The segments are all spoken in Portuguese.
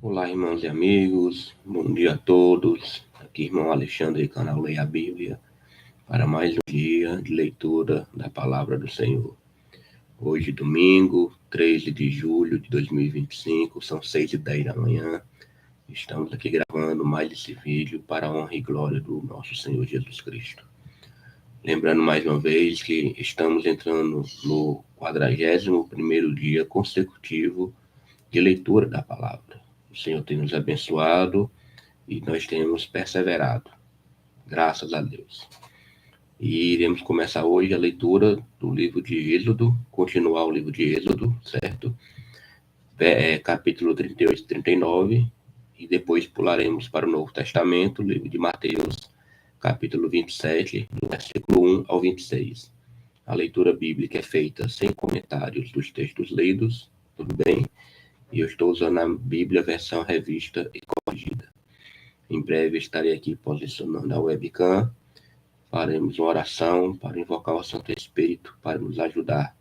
Olá, irmãos e amigos, bom dia a todos. Aqui, irmão Alexandre, canal Leia a Bíblia, para mais um dia de leitura da Palavra do Senhor. Hoje, domingo, 13 de julho de 2025, são 6h10 da manhã. Estamos aqui gravando mais esse vídeo para a honra e glória do nosso Senhor Jesus Cristo. Lembrando mais uma vez que estamos entrando no 41º dia consecutivo de leitura da Palavra. O Senhor tem nos abençoado e nós temos perseverado, graças a Deus. E iremos começar hoje a leitura do livro de Êxodo, continuar o livro de Êxodo, certo? Capítulo 38 e 39, e depois pularemos para o Novo Testamento, livro de Mateus, capítulo 27, do versículo 1 ao 26. A leitura bíblica é feita sem comentários dos textos lidos, tudo bem? E eu estou usando a Bíblia versão revista e corrigida. Em breve estarei aqui posicionando a webcam. Faremos uma oração para invocar o Santo Espírito para nos ajudar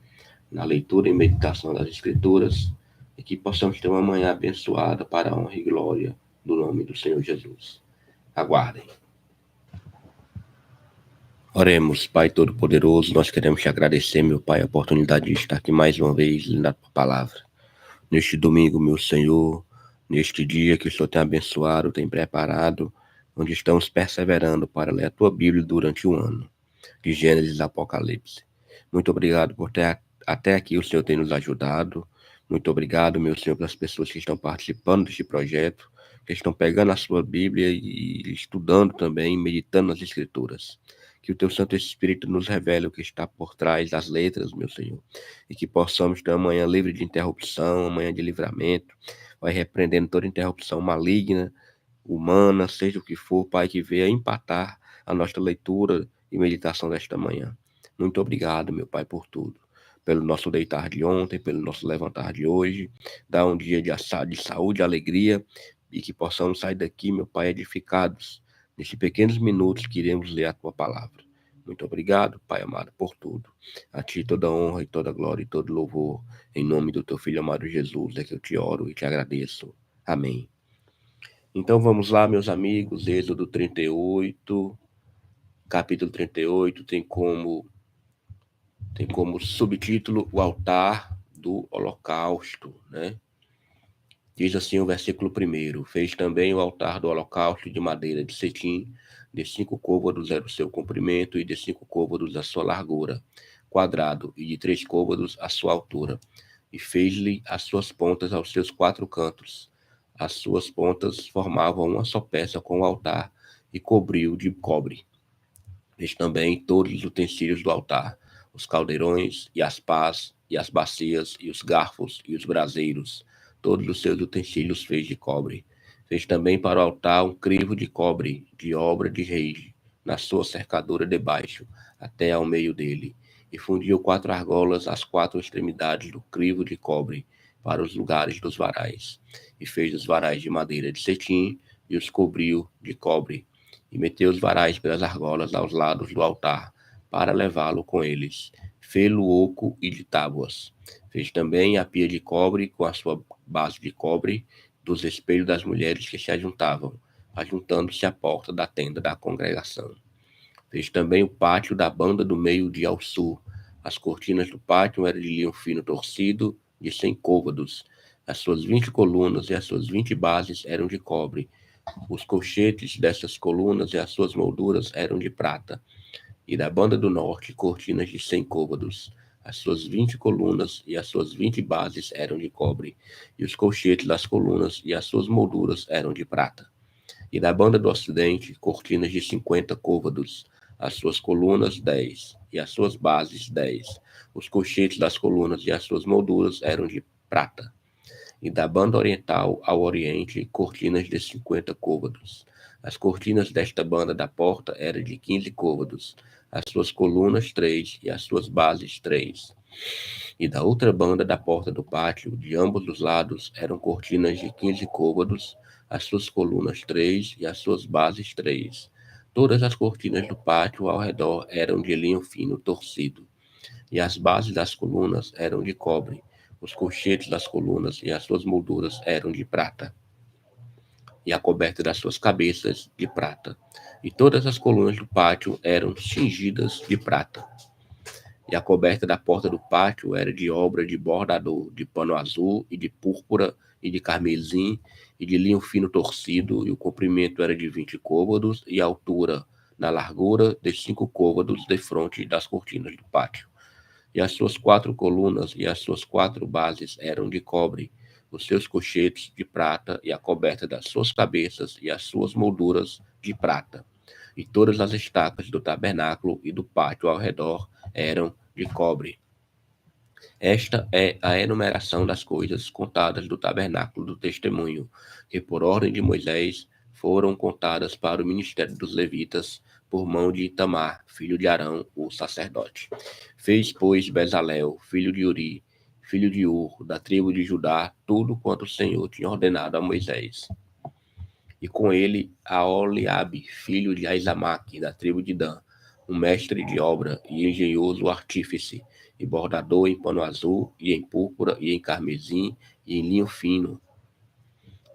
na leitura e meditação das Escrituras e que possamos ter uma manhã abençoada para a honra e glória do nome do Senhor Jesus. Aguardem. Oremos, Pai Todo-Poderoso, nós queremos te agradecer, meu Pai, a oportunidade de estar aqui mais uma vez lendo a tua palavra. Neste domingo, meu Senhor, neste dia que o Senhor tem abençoado, tem preparado, onde estamos perseverando para ler a tua Bíblia durante um ano, de Gênesis a Apocalipse. Muito obrigado por ter até aqui o Senhor tem nos ajudado. Muito obrigado, meu Senhor, pelas pessoas que estão participando deste projeto, que estão pegando a sua Bíblia e estudando também, meditando nas Escrituras. Que o teu Santo Espírito nos revele o que está por trás das letras, meu Senhor, e que possamos ter uma manhã livre de interrupção, uma manhã de livramento, vai repreendendo toda interrupção maligna, humana, seja o que for, Pai, que venha empatar a nossa leitura e meditação desta manhã. Muito obrigado, meu Pai, por tudo. Pelo nosso deitar de ontem, pelo nosso levantar de hoje. Dá um dia de saúde, alegria, e que possamos sair daqui, meu Pai, edificados nesses pequenos minutos que iremos ler a tua palavra. Muito obrigado, Pai amado, por tudo. A ti toda honra e toda glória e todo louvor. Em nome do teu Filho amado Jesus é que eu te oro e te agradeço. Amém. Então vamos lá, meus amigos, Êxodo 38, capítulo 38, tem como subtítulo o altar do holocausto, né? Diz assim o versículo 1: Fez também o altar do holocausto de madeira de cetim, de 5 côvados era o seu comprimento, e de 5 côvados a sua largura, quadrado, e de 3 côvados a sua altura. E fez-lhe as suas pontas aos seus 4 cantos. As suas pontas formavam uma só peça com o altar, e cobriu de cobre. Fez também todos os utensílios do altar, os caldeirões, e as pás, e as bacias, e os garfos, e os braseiros. Todos os seus utensílios fez de cobre. Fez também para o altar um crivo de cobre, de obra de rei, na sua cercadura debaixo, até ao meio dele. E fundiu 4 argolas às 4 extremidades do crivo de cobre, para os lugares dos varais. E fez os varais de madeira de cetim, e os cobriu de cobre. E meteu os varais pelas argolas aos lados do altar, para levá-lo com eles. Fê-lo oco e de tábuas. Fez também a pia de cobre com a sua base de cobre, dos espelhos das mulheres que se ajuntavam, ajuntando-se à porta da tenda da congregação. Fez também o pátio da banda do meio-dia ao sul. As cortinas do pátio eram de linho fino torcido, de 100 côvados. As suas 20 colunas e as suas 20 bases eram de cobre. Os colchetes dessas colunas e as suas molduras eram de prata. E da banda do norte, cortinas de 100 côvados. As suas 20 colunas e as suas 20 bases eram de cobre. E os colchetes das colunas e as suas molduras eram de prata. E da banda do ocidente, cortinas de 50 côvados. As suas colunas, 10. E as suas bases, 10. Os colchetes das colunas e as suas molduras eram de prata. E da banda oriental ao oriente, cortinas de 50 côvados. As cortinas desta banda da porta eram de 15 côvados, as suas colunas 3 e as suas bases 3. E da outra banda da porta do pátio, de ambos os lados, eram cortinas de 15 côvados, as suas colunas 3 e as suas bases 3. Todas as cortinas do pátio ao redor eram de linho fino torcido, e as bases das colunas eram de cobre. Os colchetes das colunas e as suas molduras eram de prata. e a coberta das suas cabeças de prata. E todas as colunas do pátio eram cingidas de prata. E a coberta da porta do pátio era de obra de bordador, de pano azul e de púrpura e de carmesim e de linho fino torcido, e o comprimento era de 20 côvados e a altura na largura de 5 côvados defronte das cortinas do pátio. E as suas 4 colunas e as suas 4 bases eram de cobre, os seus cochetes de prata e a coberta das suas cabeças e as suas molduras de prata. E todas as estacas do tabernáculo e do pátio ao redor eram de cobre. Esta é a enumeração das coisas contadas do tabernáculo do testemunho, que por ordem de Moisés foram contadas para o ministério dos levitas, por mão de Itamar, filho de Arão, o sacerdote. Fez, pois, Bezalel, filho de Uri, filho de Ur, da tribo de Judá, tudo quanto o Senhor tinha ordenado a Moisés. E com ele a Oliabe, filho de Aizamaque, da tribo de Dan, um mestre de obra e engenhoso artífice, e bordador em pano azul, e em púrpura, e em carmesim, e em linho fino.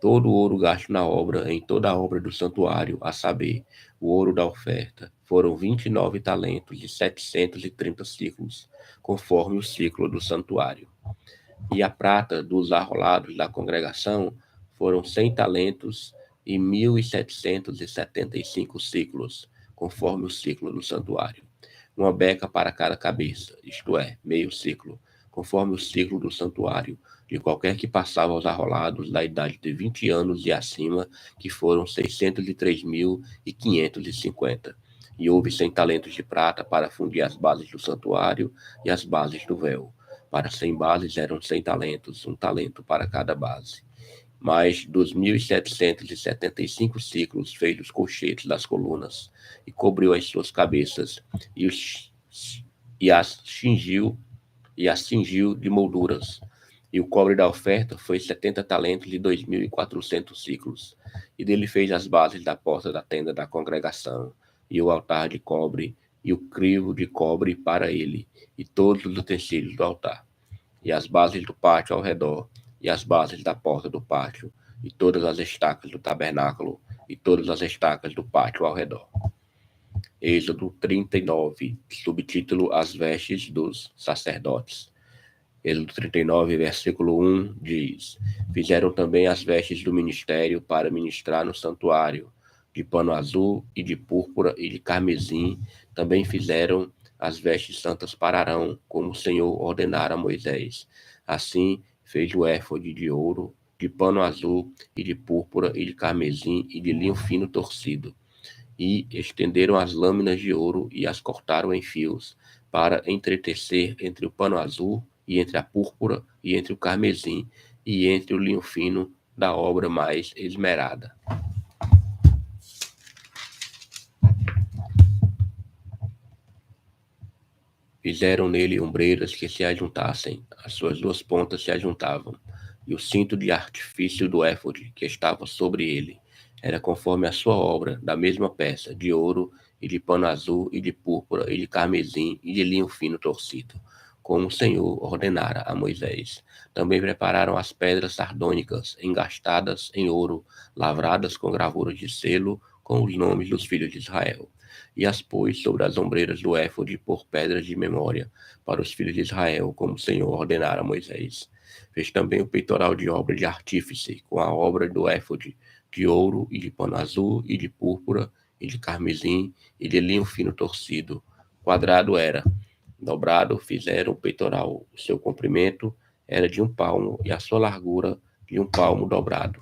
Todo o ouro gasto na obra, em toda a obra do santuário, a saber, o ouro da oferta, foram 29 talentos e 730 ciclos, conforme o ciclo do santuário. E a prata dos arrolados da congregação foram 100 talentos e 1.775 ciclos, conforme o ciclo do santuário. Uma beca para cada cabeça, isto é, meio ciclo, conforme o ciclo do santuário, de qualquer que passava aos arrolados da idade de 20 anos e acima, que foram 603.550. E houve 100 talentos de prata para fundir as bases do santuário e as bases do véu. Para 100 bases eram 100 talentos, um talento para cada base. Mais 2.775 ciclos fez os colchetes das colunas, e cobriu as suas cabeças, e as cingiu de molduras. E o cobre da oferta foi 70 talentos e 2.400 ciclos. E dele fez as bases da porta da tenda da congregação, e o altar de cobre, e o crivo de cobre para ele, e todos os utensílios do altar, e as bases do pátio ao redor, e as bases da porta do pátio, e todas as estacas do tabernáculo, e todas as estacas do pátio ao redor. Êxodo 39, subtítulo As vestes dos sacerdotes. Êxodo 39, versículo 1, diz: Fizeram também as vestes do ministério para ministrar no santuário, de pano azul e de púrpura e de carmesim. Também fizeram as vestes santas para Arão, como o Senhor ordenara a Moisés. Assim fez o éfode de ouro, de pano azul e de púrpura e de carmesim e de linho fino torcido. E estenderam as lâminas de ouro e as cortaram em fios, para entretecer entre o pano azul e entre a púrpura e entre o carmesim e entre o linho fino da obra mais esmerada. Fizeram nele ombreiras que se ajuntassem, as suas 2 pontas se ajuntavam, e o cinto de artifício do éfode que estava sobre ele era conforme a sua obra, da mesma peça, de ouro e de pano azul e de púrpura e de carmesim e de linho fino torcido, como o Senhor ordenara a Moisés. Também prepararam as pedras sardônicas, engastadas em ouro, lavradas com gravuras de selo, com os nomes dos filhos de Israel, e as pôs sobre as ombreiras do éfode por pedras de memória para os filhos de Israel, como o Senhor ordenara a Moisés. Fez também o peitoral de obra de artífice, com a obra do éfode, de ouro e de pano azul e de púrpura e de carmesim e de linho fino torcido. Quadrado era. Dobrado fizeram o peitoral. O seu comprimento era de 1 palmo e a sua largura de 1 palmo dobrado.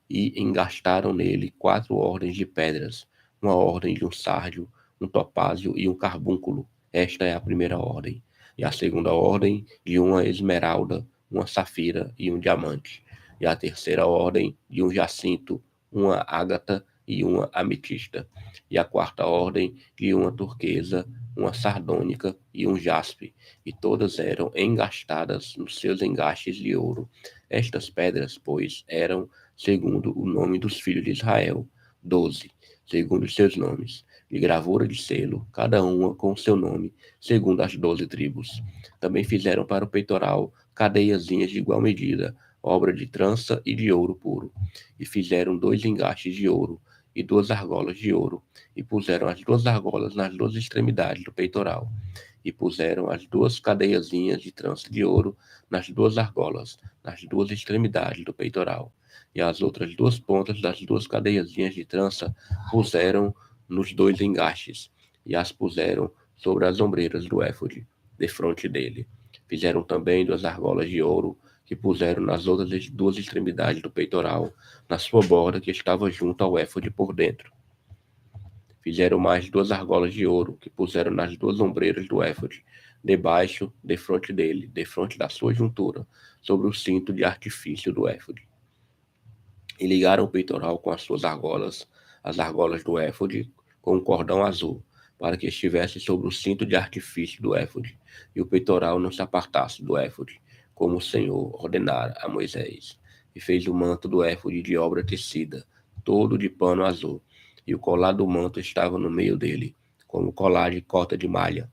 E engastaram nele 4 ordens de pedras, uma ordem de um sárdio, um topázio e um carbúnculo. Esta é a primeira ordem. E a segunda ordem de uma esmeralda, uma safira e um diamante. E a terceira ordem de um jacinto, uma ágata e uma ametista. E a quarta ordem de uma turquesa, uma sardônica e um jaspe. E todas eram engastadas nos seus engastes de ouro. Estas pedras, pois, eram segundo o nome dos filhos de Israel, 12, segundo os seus nomes, de gravura de selo, cada uma com o seu nome, segundo as 12 tribos. Também fizeram para o peitoral cadeiazinhas de igual medida, obra de trança e de ouro puro. E fizeram 2 engastes de ouro e 2 argolas de ouro, e puseram as 2 argolas nas 2 extremidades do peitoral. E puseram as 2 cadeiazinhas de trança de ouro nas 2 argolas, nas 2 extremidades do peitoral. E as outras 2 pontas das 2 cadeiazinhas de trança puseram nos 2 engastes, e as puseram sobre as ombreiras do éfode, defronte dele. Fizeram também 2 argolas de ouro, que puseram nas outras 2 extremidades do peitoral, na sua borda que estava junto ao éfode por dentro. Fizeram mais 2 argolas de ouro, que puseram nas 2 ombreiras do éfode, debaixo, defronte dele, defronte da sua juntura, sobre o cinto de artifício do éfode. E ligaram o peitoral com as suas argolas, as argolas do éfode, com um cordão azul, para que estivesse sobre o cinto de artifício do éfode, e o peitoral não se apartasse do éfode, como o Senhor ordenara a Moisés. E fez o manto do éfode de obra tecida, todo de pano azul, e o colar do manto estava no meio dele, como colar de cota de malha.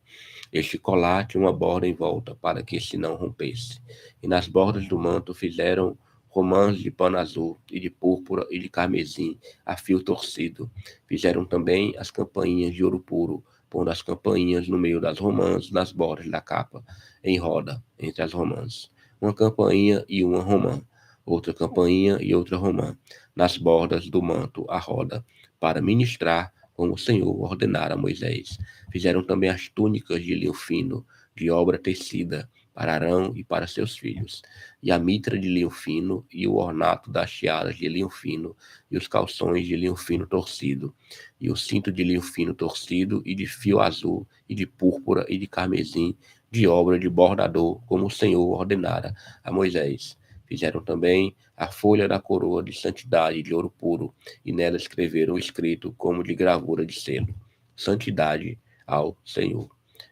Este colar tinha uma borda em volta, para que se não rompesse. E nas bordas do manto fizeram romãs de pano azul, e de púrpura, e de carmesim, a fio torcido. Fizeram também as campainhas de ouro puro, pondo as campainhas no meio das romãs, nas bordas da capa, em roda, entre as romãs. Uma campainha e uma romã, outra campainha e outra romã, nas bordas do manto, a roda, para ministrar, como o Senhor ordenara a Moisés. Fizeram também as túnicas de linho fino, de obra tecida, para Arão e para seus filhos, e a mitra de linho fino, e o ornato das tiaras de linho fino, e os calções de linho fino torcido, e o cinto de linho fino torcido, e de fio azul, e de púrpura, e de carmesim, de obra de bordador, como o Senhor ordenara a Moisés. Fizeram também a folha da coroa de santidade de ouro puro, e nela escreveram escrito como de gravura de selo: Santidade ao Senhor.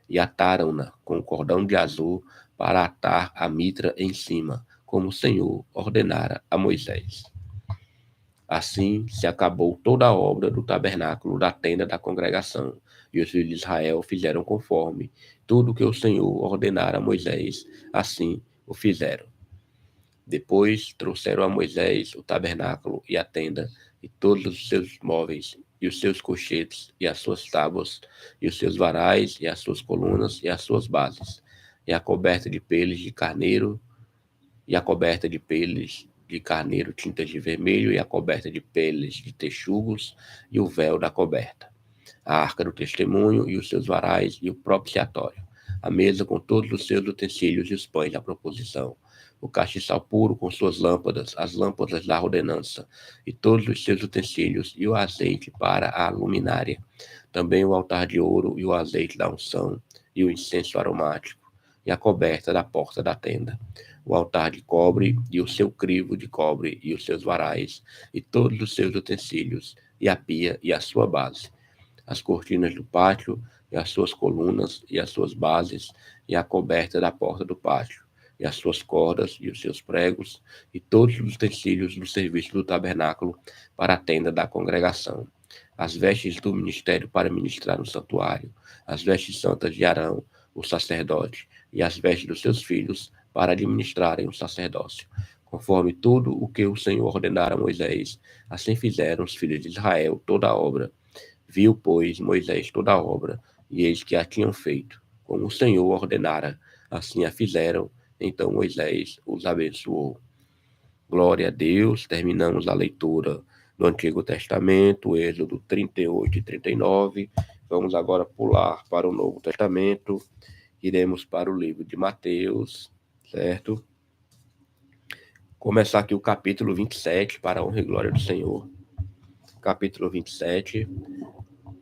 E ataram-na com cordão de azul para atar a mitra em cima, como o Senhor ordenara a Moisés. Assim se acabou toda a obra do tabernáculo da tenda da congregação, e os filhos de Israel fizeram conforme tudo que o Senhor ordenara a Moisés, assim o fizeram. Depois trouxeram a Moisés o tabernáculo e a tenda, e todos os seus móveis, e os seus cochetes, e as suas tábuas, e os seus varais, e as suas colunas, e as suas bases, e a coberta de peles de carneiro, e a coberta de peles de carneiro tintas de vermelho, e a coberta de peles de texugos, e o véu da coberta, a arca do testemunho, e os seus varais, e o propiciatório, a mesa com todos os seus utensílios e os pães da proposição, o castiçal puro com suas lâmpadas, as lâmpadas da ordenança, e todos os seus utensílios, e o azeite para a luminária, também o altar de ouro, e o azeite da unção, e o incenso aromático, e a coberta da porta da tenda, o altar de cobre, e o seu crivo de cobre, e os seus varais, e todos os seus utensílios, e a pia e a sua base, as cortinas do pátio, e as suas colunas, e as suas bases, e a coberta da porta do pátio, e as suas cordas, e os seus pregos, e todos os utensílios do serviço do tabernáculo para a tenda da congregação, as vestes do ministério para ministrar no santuário, as vestes santas de Arão, o sacerdote, e as vestes dos seus filhos para administrarem o sacerdócio. Conforme tudo o que o Senhor ordenara a Moisés, assim fizeram os filhos de Israel toda a obra. Viu, pois, Moisés toda a obra, e eis que a tinham feito, como o Senhor ordenara, assim a fizeram. Então Moisés os abençoou. Glória a Deus. Terminamos a leitura do Antigo Testamento, Êxodo 38 e 39. Vamos agora pular para o Novo Testamento. Iremos para o livro de Mateus, certo? Começar aqui o capítulo 27, para a honra e glória do Senhor. Capítulo 27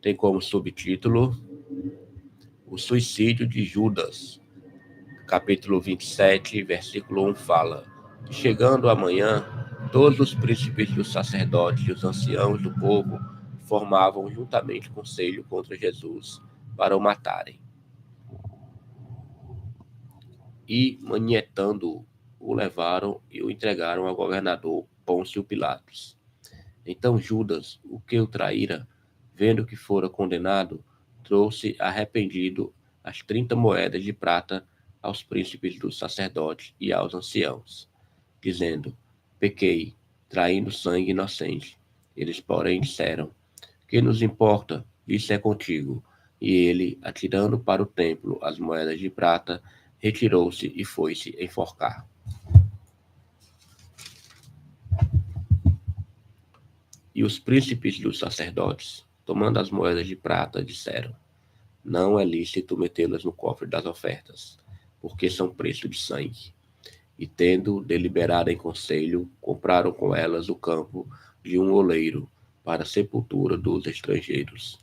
tem como subtítulo o suicídio de Judas. Capítulo 27, versículo 1 fala: Chegando amanhã, todos os príncipes dos sacerdotes e os anciãos do povo formavam juntamente conselho contra Jesus para o matarem. E, manietando-o, o levaram e o entregaram ao governador Pôncio Pilatos. Então Judas, o que o traíra, vendo que fora condenado, trouxe arrependido as 30 moedas de prata aos príncipes dos sacerdotes e aos anciãos. dizendo: pequei, traindo sangue inocente. Eles, porém, disseram: que nos importa? Isso é contigo. E ele, atirando para o templo as moedas de prata, retirou-se e foi-se enforcar. E os príncipes dos sacerdotes, tomando as moedas de prata, disseram: não é lícito metê-las no cofre das ofertas, porque são preço de sangue. E tendo deliberado em conselho, compraram com elas o campo de um oleiro para a sepultura dos estrangeiros.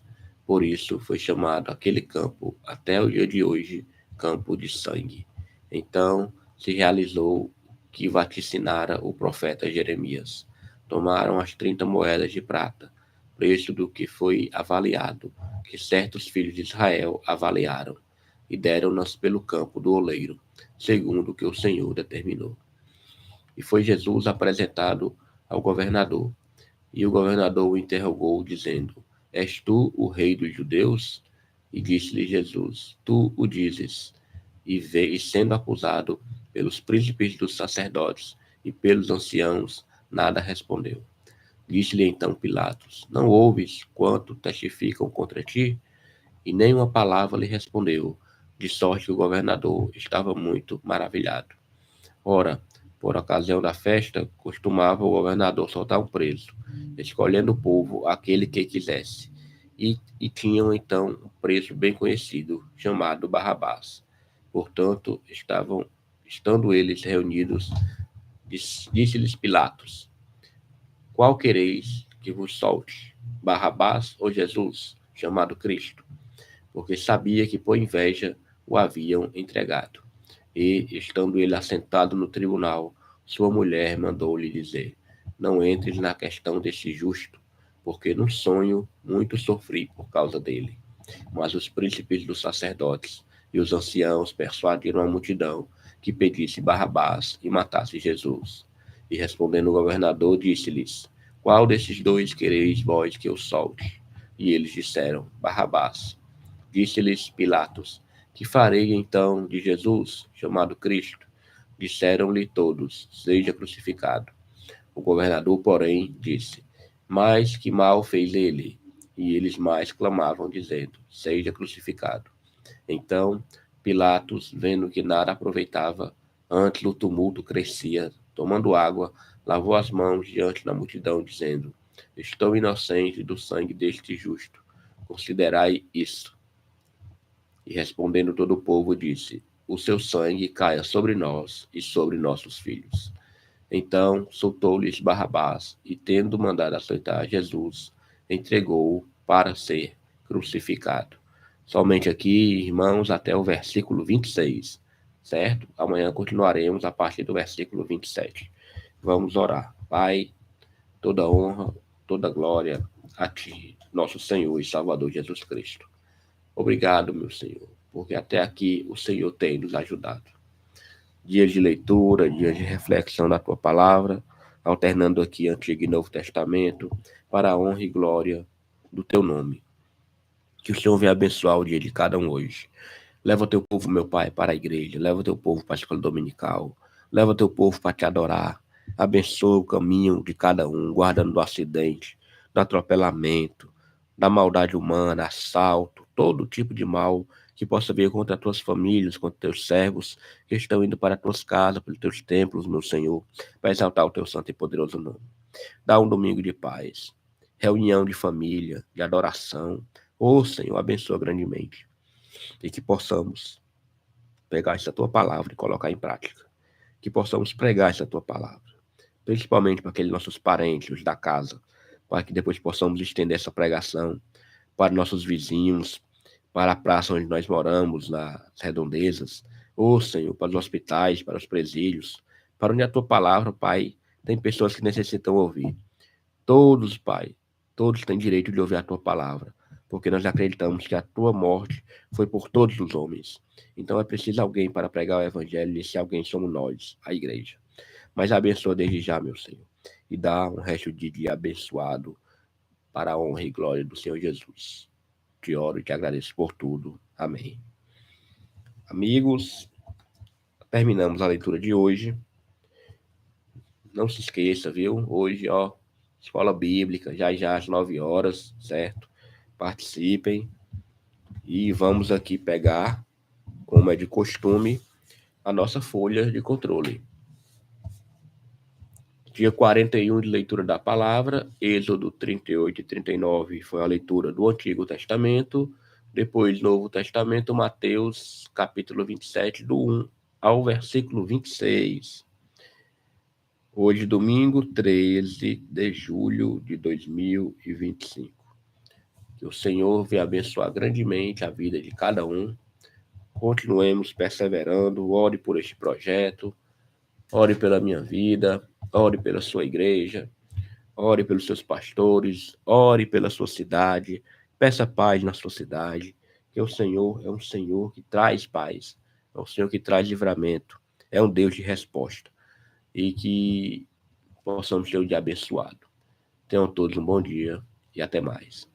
Por isso foi chamado aquele campo, até o dia de hoje, campo de sangue. Então se realizou o que vaticinara o profeta Jeremias. Tomaram as 30 moedas de prata, preço do que foi avaliado, que certos filhos de Israel avaliaram, e deram-nas pelo campo do oleiro, segundo o que o Senhor determinou. E foi Jesus apresentado ao governador. E o governador o interrogou, dizendo: és tu o rei dos judeus? E disse-lhe Jesus: tu o dizes. E sendo acusado pelos príncipes dos sacerdotes e pelos anciãos, nada respondeu. Disse-lhe então Pilatos: não ouves quanto testificam contra ti? E nenhuma palavra lhe respondeu, de sorte que o governador estava muito maravilhado. Ora, por ocasião da festa, costumava o governador soltar um preso, escolhendo o povo aquele que quisesse. E tinham então um preso bem conhecido, chamado Barrabás. Portanto, estando eles reunidos, disse-lhes Pilatos: qual quereis que vos solte, Barrabás ou Jesus, chamado Cristo? Porque sabia que por inveja o haviam entregado. E, estando ele assentado no tribunal, sua mulher mandou-lhe dizer: não entres na questão desse justo, porque no sonho muito sofri por causa dele. Mas os príncipes dos sacerdotes e os anciãos persuadiram a multidão que pedisse Barrabás e matasse Jesus. E respondendo o governador, disse-lhes: qual desses dois quereis vós que eu solte? E eles disseram: Barrabás. Disse-lhes Pilatos: que farei então de Jesus, chamado Cristo? Disseram-lhe todos: seja crucificado. O governador, porém, disse: mas que mal fez ele? E eles mais clamavam, dizendo: seja crucificado. Então Pilatos, vendo que nada aproveitava, antes o tumulto crescia, tomando água, lavou as mãos diante da multidão, dizendo: estou inocente do sangue deste justo. Considerai isso. E respondendo todo o povo, disse: o seu sangue caia sobre nós e sobre nossos filhos. Então soltou-lhes Barrabás, e tendo mandado açoitar Jesus, entregou-o para ser crucificado. Somente aqui, irmãos, até o versículo 26, certo? Amanhã continuaremos a partir do versículo 27. Vamos orar. Pai, toda honra, toda glória a Ti, nosso Senhor e Salvador Jesus Cristo. Obrigado, meu Senhor, porque até aqui o Senhor tem nos ajudado. Dias de leitura, dias de reflexão da Tua palavra, alternando aqui Antigo e Novo Testamento, para a honra e glória do Teu nome. Que o Senhor venha abençoar o dia de cada um hoje. Leva o Teu povo, meu Pai, para a igreja. Leva o Teu povo para a escola dominical. Leva o Teu povo para Te adorar. Abençoa o caminho de cada um, guardando do acidente, do atropelamento, da maldade humana, assalto, todo tipo de mal que possa vir contra as tuas famílias, contra teus servos que estão indo para as tuas casas, pelos teus templos, meu Senhor, para exaltar o teu santo e poderoso nome. Dá um domingo de paz, reunião de família, de adoração. Ô Senhor, abençoa grandemente e que possamos pegar essa tua palavra e colocar em prática. Que possamos pregar essa tua palavra, principalmente para aqueles nossos parentes, os da casa, para que depois possamos estender essa pregação para nossos vizinhos, para a praça onde nós moramos, nas redondezas. Ô Senhor, para os hospitais, para os presídios, para onde a tua palavra, Pai, tem pessoas que necessitam ouvir. Todos, Pai, todos têm direito de ouvir a tua palavra, porque nós acreditamos que a tua morte foi por todos os homens. Então é preciso alguém para pregar o evangelho, e esse alguém somos nós, a igreja. Mas abençoa desde já, meu Senhor, e dá um resto de dia abençoado para a honra e glória do Senhor Jesus. Te oro e te agradeço por tudo. Amém. Amigos, terminamos a leitura de hoje. não se esqueça, viu? Hoje, ó, escola bíblica, já às 9 horas, certo? Participem e vamos aqui pegar, como é de costume, a nossa folha de controle. Dia 41 de leitura da palavra, Êxodo 38 e 39 foi a leitura do Antigo Testamento, depois Novo Testamento, Mateus capítulo 27, do 1 ao versículo 26. Hoje, domingo 13 de julho de 2025. Que o Senhor venha abençoar grandemente a vida de cada um. Continuemos perseverando, ore por este projeto, ore pela minha vida, ore pela sua igreja, ore pelos seus pastores, ore pela sua cidade, peça paz na sua cidade, que o Senhor é um Senhor que traz paz, é um Senhor que traz livramento, é um Deus de resposta, e que possamos ter um dia abençoado. Tenham todos um bom dia e até mais.